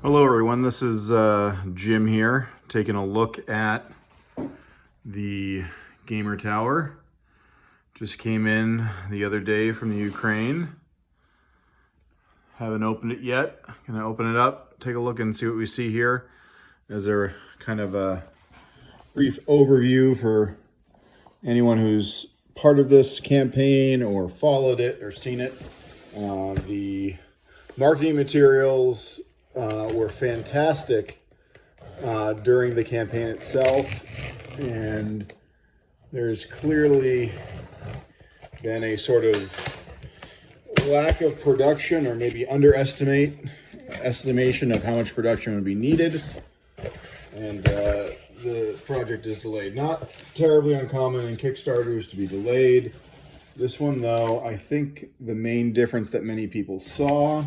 Hello everyone, this is Jim here, taking a look at the gamer tower. Just came in the other day from the Ukraine. Haven't opened it yet. Gonna open it up, take a look and see what we see here. As a kind of a brief overview for anyone who's part of this campaign or followed it or seen it. The marketing materials were fantastic during the campaign itself, and there's clearly been a sort of lack of production, or maybe estimation of how much production would be needed, and the project is delayed. Not terribly uncommon in Kickstarters to be delayed. This one, though, I think the main difference that many people saw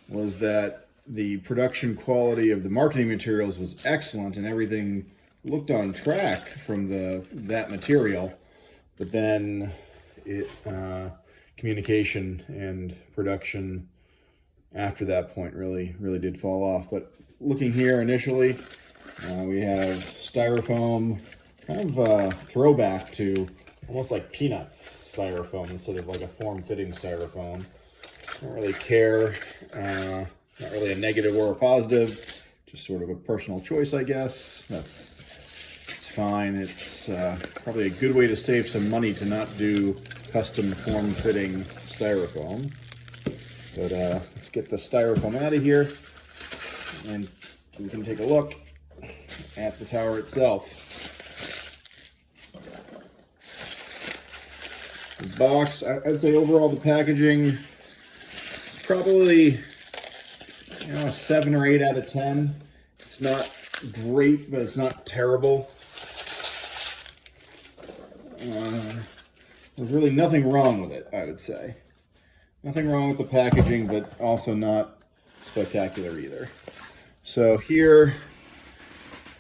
was that the production quality of the marketing materials was excellent and everything looked on track from that material, but then communication and production after that point really did fall off. But looking here initially, we have styrofoam, kind of a throwback to almost like Peanuts styrofoam instead of like a form-fitting styrofoam. Don't really care. Not really a negative or a positive, just sort of a personal choice, I guess. It's fine. It's probably a good way to save some money to not do custom form-fitting styrofoam. But let's get the styrofoam out of here, and we can take a look at the tower itself. The box, I'd say overall the packaging is probably a 7 or 8 out of 10. It's not great, but it's not terrible. There's really nothing wrong with it, I would say. Nothing wrong with the packaging, but also not spectacular either. So here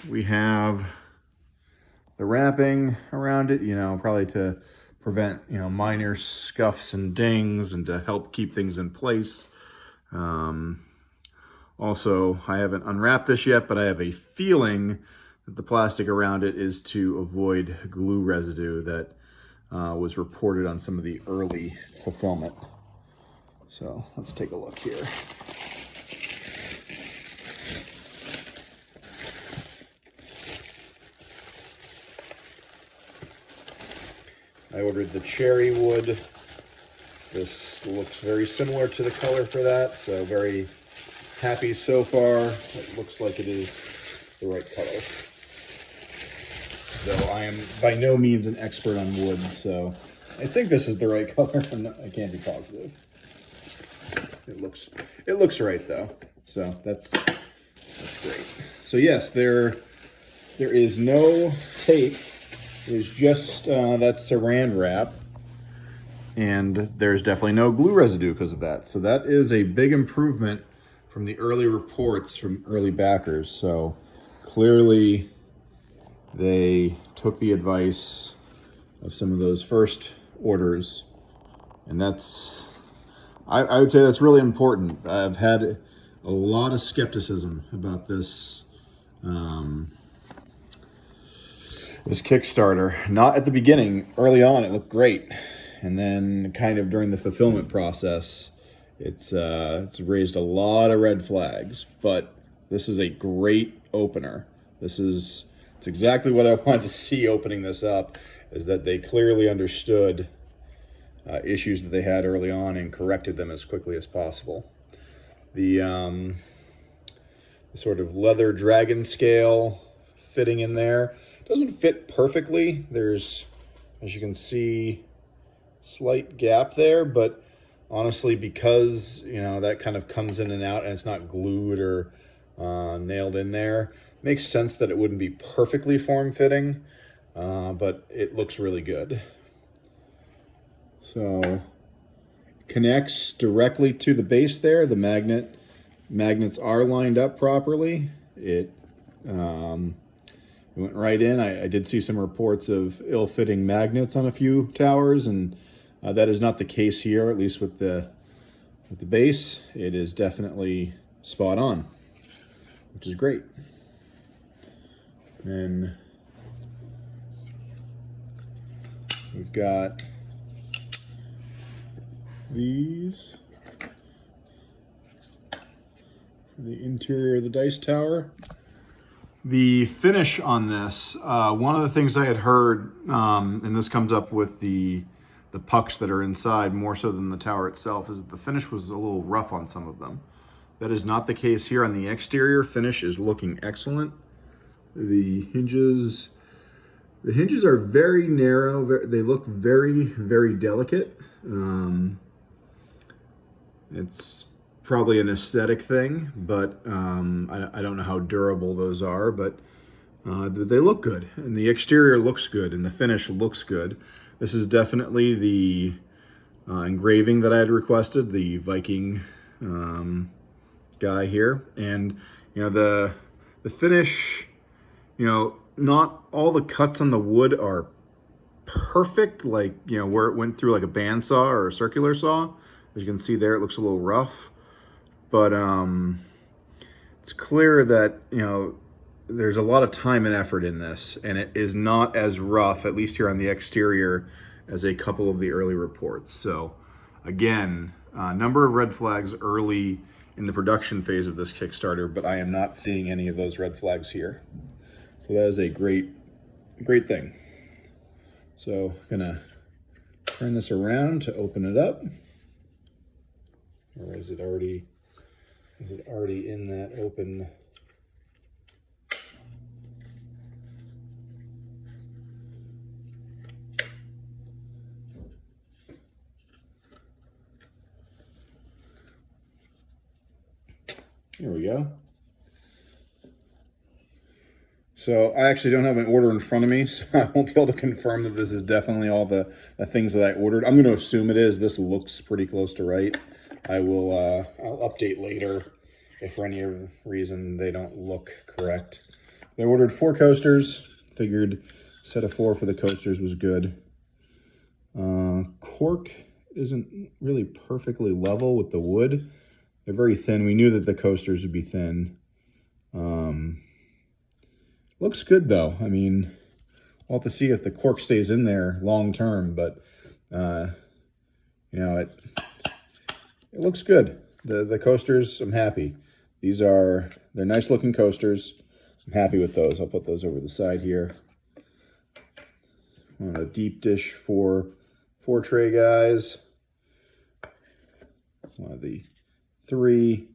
we have the wrapping around it, probably to prevent, minor scuffs and dings and to help keep things in place. Also, I haven't unwrapped this yet, but I have a feeling that the plastic around it is to avoid glue residue that was reported on some of the early fulfillment. So let's take a look here. I ordered the cherry wood. This looks very similar to the color for that, so very happy so far. It looks like it is the right color. Though I am by no means an expert on wood, so I think this is the right color. I can't be positive. It looks right though, so that's great. So yes, there is no tape. There's just that saran wrap, and there's definitely no glue residue because of that. So that is a big improvement from the early reports from early backers. So clearly they took the advice of some of those first orders, and that's, I would say that's really important. I've had a lot of skepticism about this this Kickstarter. Not at the beginning. Early on it looked great, and then kind of during the fulfillment process it's raised a lot of red flags. But this is a great opener. It's exactly what I wanted to see opening this up, is that they clearly understood issues that they had early on and corrected them as quickly as possible. The sort of leather dragon scale fitting in there doesn't fit perfectly. There's, as you can see, slight gap there, but honestly, because that kind of comes in and out and it's not glued or nailed in there, it makes sense that it wouldn't be perfectly form-fitting, but it looks really good. So connects directly to the base there. The magnets are lined up properly. It went right in. I did see some reports of ill-fitting magnets on a few towers, and that is not the case here, at least with the base. It is definitely spot on. which is great. Then we've got these for the interior of the dice tower. The finish on this, one of the things I had heard, and this comes up with the pucks that are inside more so than the tower itself, is that the finish was a little rough on some of them. That is not the case here. On the exterior, finish is looking excellent. The hinges are very narrow. They look very, very delicate. It's probably an aesthetic thing, but I don't know how durable those are, but they look good. And the exterior looks good, and the finish looks good. This is definitely the engraving that I had requested, the Viking guy here. And, you know, the finish, you know, not all the cuts on the wood are perfect, like, you know, where it went through like a bandsaw or a circular saw. As you can see there, it looks a little rough. But it's clear that, you know, there's a lot of time and effort in this, and it is not as rough, at least here on the exterior, as a couple of the early reports. So again, a number of red flags early in the production phase of this Kickstarter, but I am not seeing any of those red flags here. So that is a great thing. So I'm gonna turn this around to open it up. Or is it already in that open? Here we go. So I actually don't have an order in front of me, so I won't be able to confirm that this is definitely all the things that I ordered. I'm going to assume it is. This looks pretty close to right. I'll update later if for any reason they don't look correct. I ordered 4 coasters. Figured set of 4 for the coasters was good. Cork isn't really perfectly level with the wood. They're very thin. We knew that the coasters would be thin. Looks good though. I mean, we'll have to see if the cork stays in there long term, but you know, it looks good. The coasters, I'm happy. They're nice looking coasters. I'm happy with those. I'll put those over the side here. One of the deep dish 4 tray guys. One of the 3.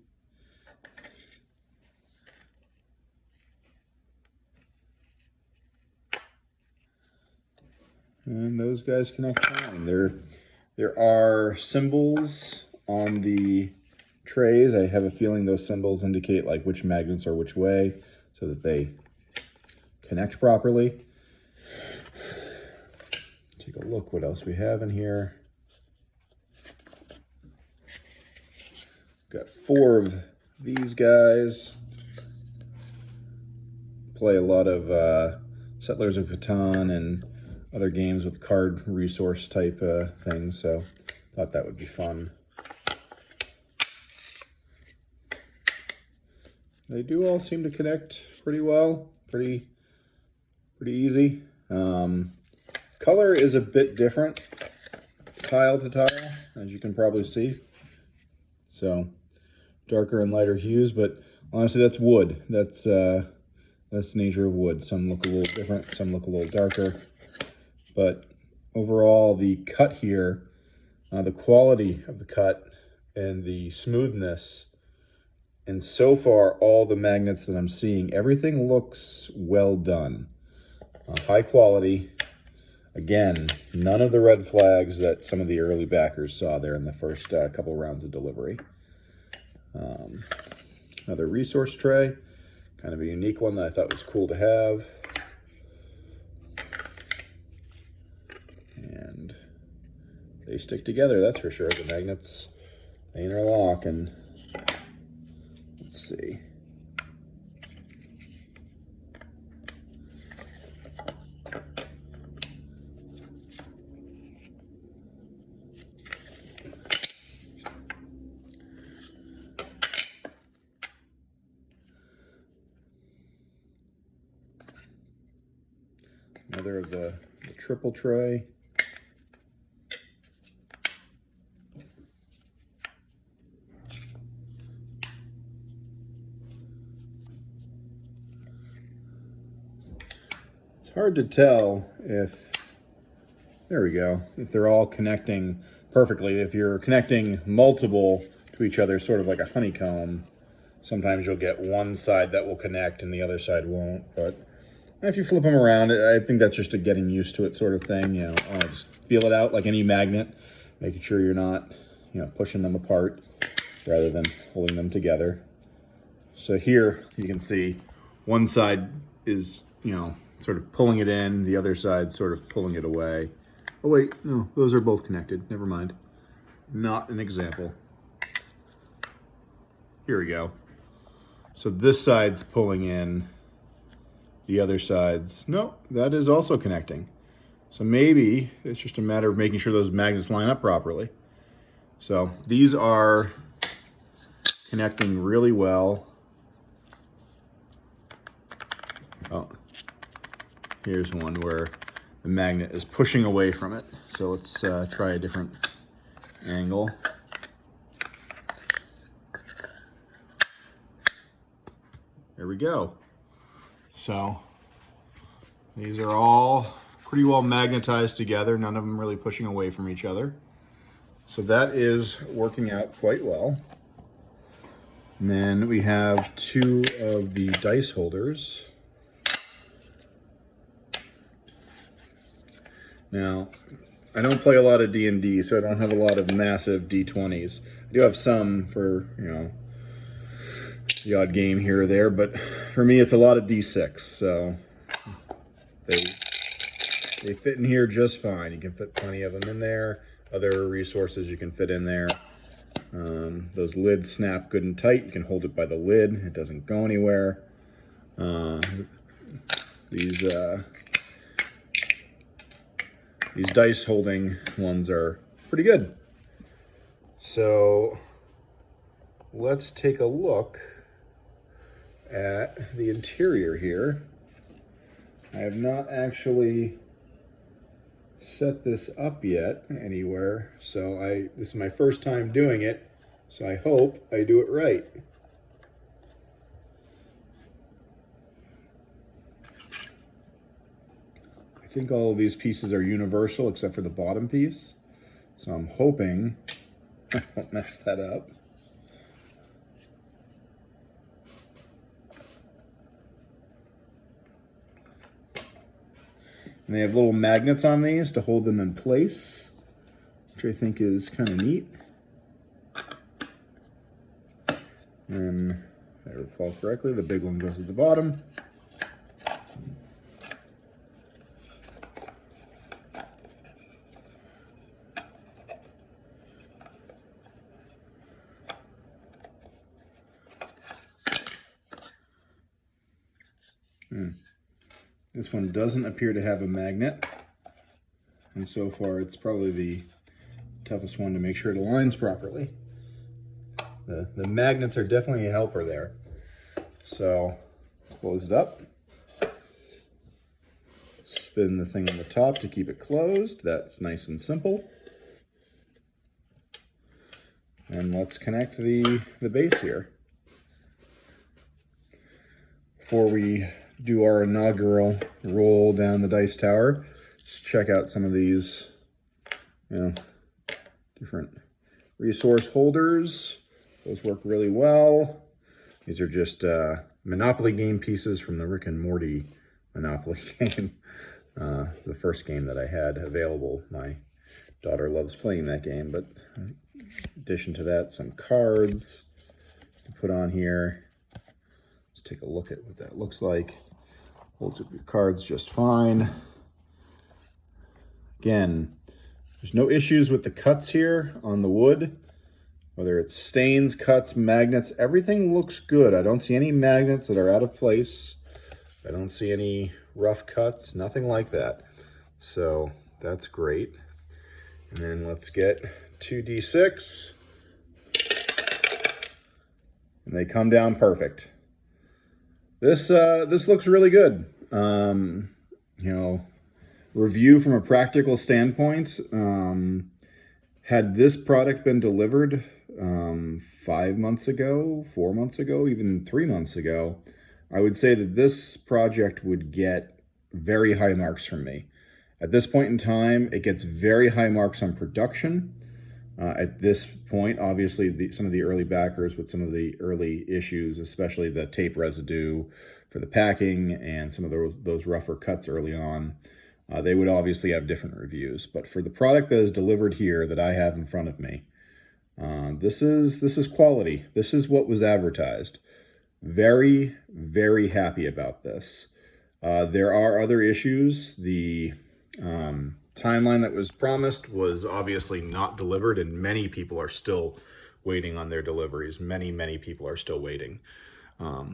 And those guys connect fine. There are symbols on the trays. I have a feeling those symbols indicate like which magnets are which way so that they connect properly. Take a look what else we have in here. Got 4 of these guys. Play a lot of Settlers of Catan and other games with card resource type things, so thought that would be fun. They do all seem to connect pretty well, pretty easy. Color is a bit different, tile to tile, as you can probably see. So darker and lighter hues, but honestly, that's wood. That's the nature of wood. Some look a little different, some look a little darker. But overall, the cut here, the quality of the cut and the smoothness, and so far all the magnets that I'm seeing, everything looks well done. High quality. Again, none of the red flags that some of the early backers saw there in the first couple rounds of delivery. Another resource tray, kind of a unique one that I thought was cool to have. And they stick together, that's for sure. The magnets, they interlock, and let's see. Another of the triple tray. It's hard to tell if, there we go, if they're all connecting perfectly. If you're connecting multiple to each other, sort of like a honeycomb, sometimes you'll get one side that will connect and the other side won't. But if you flip them around, I think that's just a getting used to it sort of thing. You know, just feel it out like any magnet, making sure you're not, you know, pushing them apart rather than holding them together. So here you can see one side is, you know, sort of pulling it in, the other side sort of pulling it away. Oh wait, no, those are both connected. Never mind. Not an example. Here we go. So this side's pulling in, the other side's, no, that is also connecting. So maybe it's just a matter of making sure those magnets line up properly. So these are connecting really well. Oh, here's one where the magnet is pushing away from it. So let's try a different angle. There we go. So these are all pretty well magnetized together, none of them really pushing away from each other. So that is working out quite well. And then we have two of the dice holders. Now, I don't play a lot of D&D, so I don't have a lot of massive D20s. I do have some for, you know, the odd game here or there, but for me it's a lot of D6, so they fit in here just fine. You can fit plenty of them in there. Other resources you can fit in there. Those lids snap good and tight. You can hold it by the lid. It doesn't go anywhere. These dice holding ones are pretty good. So let's take a look at the interior here. I have not actually set this up yet anywhere, so this is my first time doing it, so I hope I do it right. I think all of these pieces are universal except for the bottom piece, so I'm hoping I won't mess that up. And they have little magnets on these to hold them in place, which I think is kind of neat. And if I recall correctly, the big one goes at the bottom. This one doesn't appear to have a magnet, and so far it's probably the toughest one to make sure it aligns properly. The magnets are definitely a helper there. So close it up, spin the thing on the top to keep it closed. That's nice and simple. And let's connect the base here. Before we do our inaugural roll down the dice tower, just check out some of these, you know, different resource holders. Those work really well. These are just Monopoly game pieces from the Rick and Morty Monopoly game. The first game that I had available. My daughter loves playing that game, but in addition to that, some cards to put on here. Let's take a look at what that looks like. Holds up your cards just fine. Again, there's no issues with the cuts here on the wood. Whether it's stains, cuts, magnets, everything looks good. I don't see any magnets that are out of place. I don't see any rough cuts, nothing like that. So that's great. And then let's get 2d6. And they come down perfect. This looks really good. You know, Review from a practical standpoint, had this product been delivered 5 months ago, 4 months ago, even 3 months ago, I would say that this project would get very high marks from me. At this point in time, it gets very high marks on production. At this point, obviously, some of the early backers with some of the early issues, especially the tape residue for the packing and some of those rougher cuts early on, they would obviously have different reviews. But for the product that is delivered here that I have in front of me, this is quality. This is what was advertised. Very, very happy about this. There are other issues. The timeline that was promised was obviously not delivered, and many people are still waiting on their deliveries. Many, many people are still waiting,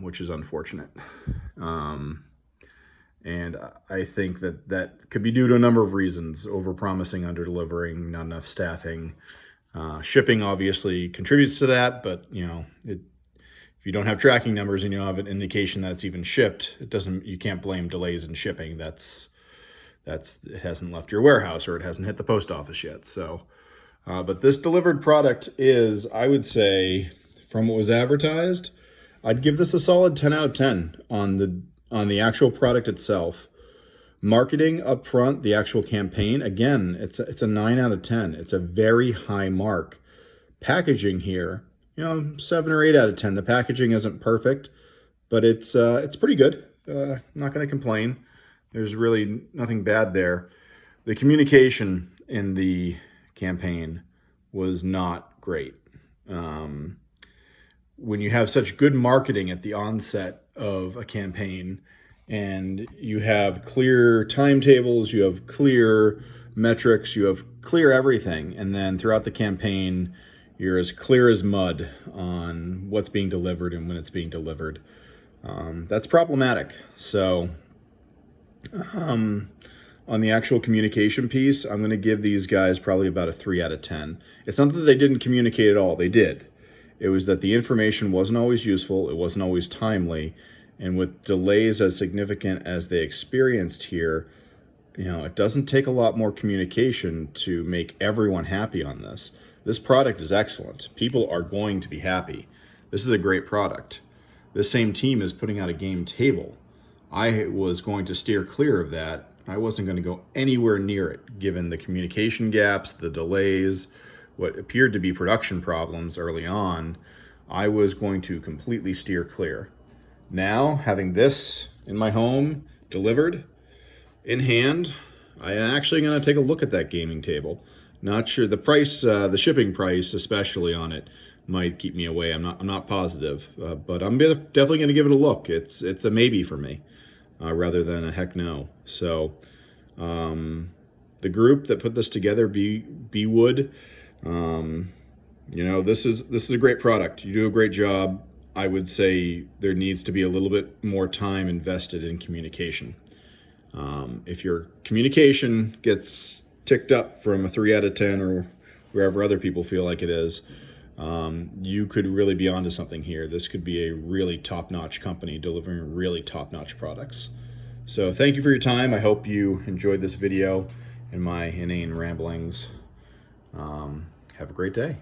which is unfortunate. And I think that could be due to a number of reasons: over-promising, under-delivering, not enough staffing. Shipping obviously contributes to that, but if you don't have tracking numbers and you don't have an indication that it's even shipped, you can't blame delays in shipping. It hasn't left your warehouse or it hasn't hit the post office yet. So, but this delivered product is, I would say, from what was advertised, I'd give this a solid 10 out of 10 on the actual product itself. Marketing up front, the actual campaign, again, it's a 9 out of 10. It's a very high mark. Packaging here, 7 or 8 out of 10. The packaging isn't perfect, but it's pretty good. Not going to complain. There's really nothing bad there. The communication in the campaign was not great. When you have such good marketing at the onset of a campaign, and you have clear timetables, you have clear metrics, you have clear everything, and then throughout the campaign, you're as clear as mud on what's being delivered and when it's being delivered. That's problematic. So on the actual communication piece, I'm going to give these guys probably about a 3 out of 10. It's not that they didn't communicate at all. They did. It was that the information wasn't always useful. It wasn't always timely. And with delays as significant as they experienced here, it doesn't take a lot more communication to make everyone happy on this. This product is excellent. People are going to be happy. This is a great product. This same team is putting out a game table. I was going to steer clear of that. I wasn't going to go anywhere near it, given the communication gaps, the delays, what appeared to be production problems early on. I was going to completely steer clear. Now, having this in my home, delivered, in hand, I am actually going to take a look at that gaming table. Not sure the price, the shipping price, especially on it, might keep me away. I'm not positive, but I'm definitely going to give it a look. It's a maybe for me, rather than a heck no. So, the group that put this together, BeWood, this is a great product. You do a great job. I would say there needs to be a little bit more time invested in communication. If your communication gets ticked up from a 3 out of 10 or wherever other people feel like it is, you could really be onto something here. This could be a really top-notch company delivering really top-notch products. So thank you for your time. I hope you enjoyed this video and my inane ramblings. Have a great day.